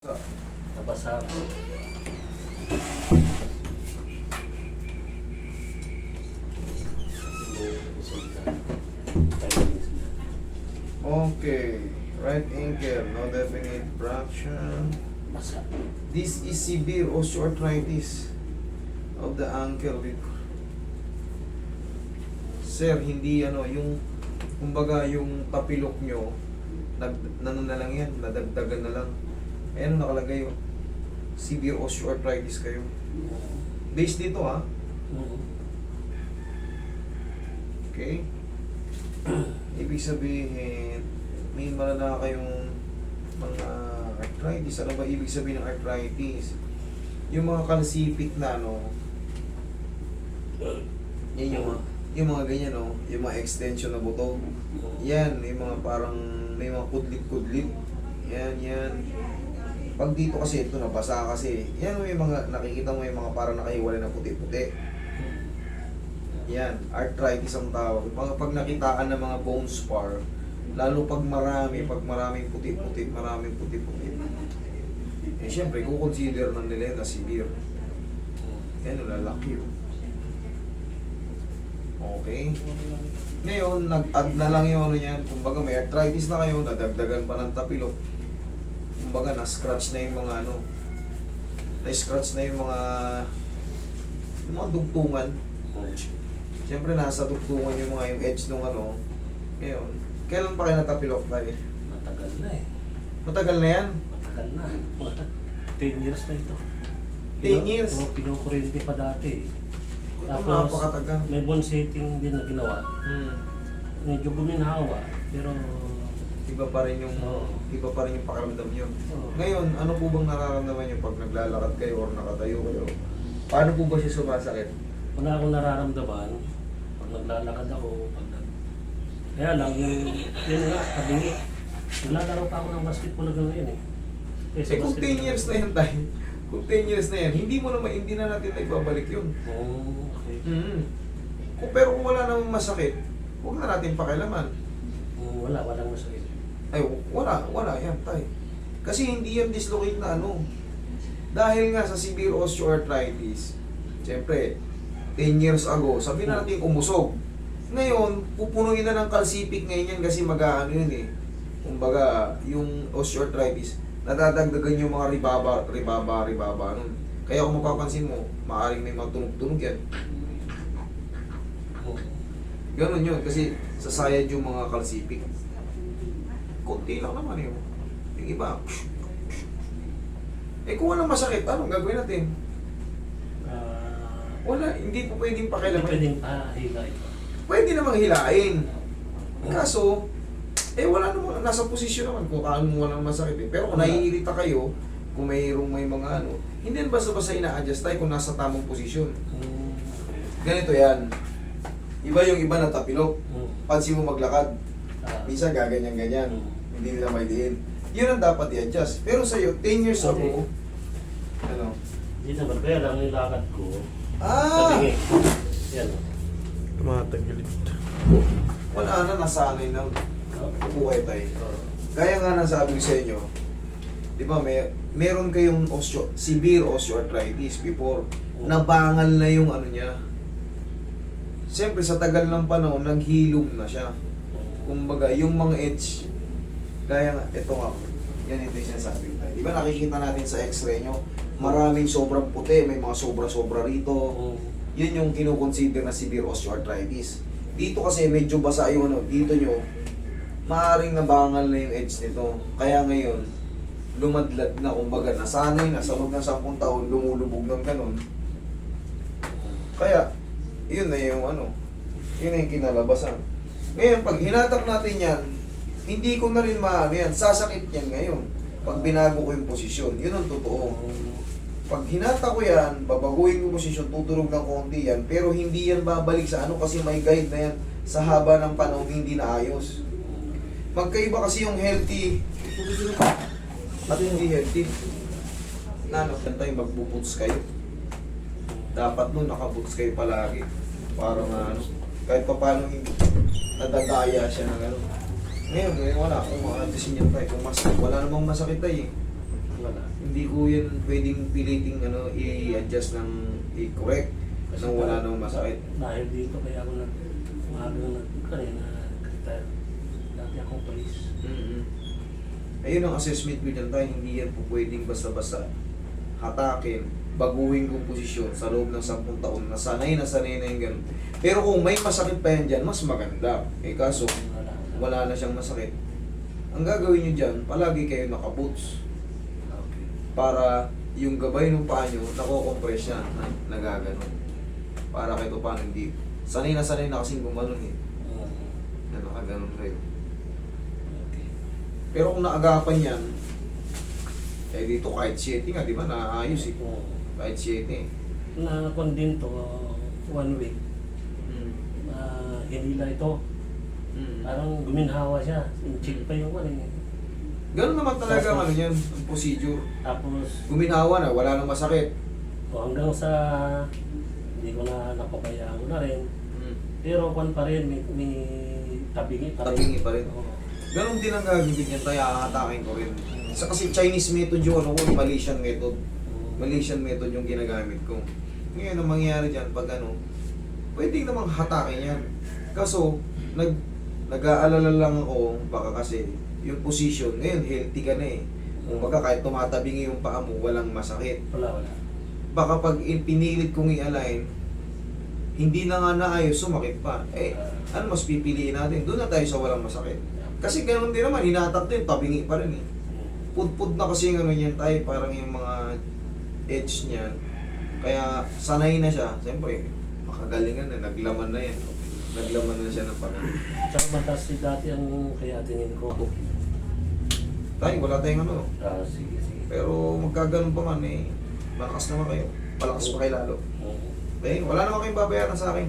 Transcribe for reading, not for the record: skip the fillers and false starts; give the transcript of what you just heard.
Nabasa ko. Okay, right ankle, no definite fracture. Basa. This is severe osteoarthritis of the ankle. Sir, hindi yung kumbaga yung tapilok nyo, na lang yan, nadagdagan na lang. Ano nakalagay yun? Severe osteoarthritis kayo. Based dito Okay? Ibig sabihin, may malala kayong mga arthritis. Ano ba ibig sabihin ng arthritis? Yung mga kalsipik na yan yung mga ganyan yung mga extension na buto. Yan, yung mga parang may mga kudlit-kudlit. Yan. Pag dito kasi ito nabasa kasi, yan may mga nakikita mo yung mga parang nakahiwalay na puti-puti. Yan, arthritis ang tawag. Pag nakitaan ng mga bone spar, lalo pag maraming puti-puti, eh syempre, kukonsider ng nila na severe. Yan, lalaki yun. Okay? Ngayon, nag-add na lang yung yan. Kumbaga, may arthritis na kayo, nadagdagan pa ng tapilok. Kumbaga, na-scratch na yung mga na-scratch na yung mga dugtungan. Siyempre, nasa dugtungan yung edge nung Ngayon, kailan pa kayo natapilok tayo? Matagal na eh. Matagal na yan? Matagal na. 10 years na ito. 10 years? Pinukurente pa dati. Tapos, Tapos, napakatagal. may bone setting din na ginawa. Medyo guminhawa, pero Iba pa rin yung pakiramdam nyo. Ngayon, ano po bang nararamdaman nyo pag naglalakad kayo or nakatayo kayo? Paano po ba siya sumasakit? wala akong nararamdaman pag naglalakad ako. Kaya lang, yun nga, kabingi. Naglalaro pa ako ng basketball na gano'n yun eh. Kung 10 years na yan tayo, kung 10 years na yan, hindi na natin naibabalik yun. Okay. Pero kung wala namang masakit, huwag na natin pakialaman. Walang masakit. Ay, wala yan tayo. Kasi hindi yan dislocate na Dahil nga sa severe osteoarthritis, siyempre, 10 years ago, sabi natin umusog. Ngayon, pupunuin na ng kalsipik ngayon yan kasi yun eh. Kumbaga, yung osteoarthritis, nadadagdagan yung mga ribaba nun. Kaya kung mapapansin mo, maaaring may mga tunog-tunog yan. Ganon yun, kasi sasayad yung mga kalsipik. Kunti lang naman yun. Yung iba, kung walang masakit, anong gagawin natin? Wala, hindi po pwedeng pakialaman. Hindi pwedeng hilain. Pwede namang hilain. Kaso, wala namang, nasa posisyon naman kung walang masakit Pero kung naiirita kayo, kung may mga hindi na basta-basta ina-adjust tayo kung nasa tamang posisyon. Ganito yan. Iba yung iba na tapilok. Pansin mo maglakad. Minsan gaganyan-ganyan. Hindi nila may diin. Yun ang dapat i-adjust. Pero sa'yo, 10 years ago, Hindi naman, kaya lang nilakad ko. Kabingi. Yan o. Tumatagilid. Wala na, nasanay na. Upo kayo tayo. Kaya nga nasabi ko sa inyo, di ba, meron kayong severe osteoarthritis before. Nabangal na yung niya. Siyempre, sa tagal ng panahon, naghilom na siya. Kumbaga, yung mga edge, kaya nga, ito nga, yan ito yung sinasabi ko tayo. Di ba nakikita natin sa x-ray nyo, maraming sobrang puti, may mga sobra-sobra rito. Yun yung kinukonsider na severe osteoarthritis. Dito kasi medyo basa yung dito nyo, maaaring nabangal na yung edge nito. Kaya ngayon, lumadlad na, kumbaga, nasanay na, sa loob ng 10 taon, lumulubog ng ganun. Kaya, yun na yung yun na yung kinalabasan. Ngayon, pag hinatak natin yan, hindi ko na rin yan, sasakit yan ngayon. Pag binago ko yung posisyon, yun ang totoo. Pag hinata ko yan, babaguhin ko posisyon, tuturog ng konti yan, pero hindi yan babalik sa kasi may guide na yan sa haba ng panahon, hindi na ayos. Magkaiba kasi yung healthy at hindi healthy. Yan tayo magbubuts kayo. Dapat nakaboots kayo palagi. Para kahit pa paano hindi nadadaya siya ng Ngayon, wala akong mga decision tayo. Kung wala namang masakit tayo Wala. Hindi ko yan pwedeng piliting i-adjust ng i-correct nang wala nang masakit. Dahil dito kaya ako kanina nag-retire. Dati akong police. Mm-hmm. Ayun ang assessment ko dyan tayo, hindi yan po pwedeng basta-basta hatakin, baguhin kong posisyon sa loob ng 10 taon na sanay na yung ganun. Pero kung may masakit pa yan dyan, mas maganda. Eh kaso, wala na siyang masakit. Ang gagawin nyo dyan, palagi kayo naka-boots. Okay. Para yung gabay ng paa nyo, nako-compress yan, nagaganon. Para kahit paano hindi. Sanay na kasing gumanon eh. Na nakaganon kayo. Okay. Pero kung naagapan yan, eh dito kahit 7 nga, di ba, naayos eh. Oo. Kahit 7 eh. Nakakon din to 1 week. Mm. Hinila ito. Mm. Parang guminhawa siya. Check pa yung ano eh. Ganun naman talaga ang ano yan, ang procedure. Tapos, Guminawa na, wala nang masakit. hanggang sa hindi ko na napabayaan ko na rin. Mm. Pero kwan pa rin, may tabingi pa rin. Tabingi pa rin. Oo. Ganun din ang gagawin yan, tayo aatakin ko rin. Kasi Chinese method yung ano ko, Malaysian method. Malaysian method yung ginagamit ko. Ngayon, ang mangyayari dyan, pag ano, pwede namang hatakin yan. Kaso, nag-aalala lang ako, baka kasi, yung position, ngayon, healthy ka na eh. Kung baka kahit tumatabingi yung paa mo, walang masakit. Wala. Baka pag pinilit kong i-align, hindi na nga naayos, sumakit pa. Eh, ano mas pipiliin natin? Doon na tayo sa walang masakit. Kasi ganun din naman, hinatak din, tabingi pa rin eh. Pud-pud na kasi yung ano niyan tayo, parang yung mga edge niyan. Kaya sanay na siya, siyempre, makagalingan na, naglaman na yan. Naglaman na siya ng pagano. Tsaka mataas si dati ang kaya tingin ko. Tayo, wala tayong ano. Sige. Pero magkaganon pa man eh, malakas naman kayo. Palakas pa kayo lalo. Oo. Eh, wala naman kayong babayaran sa akin.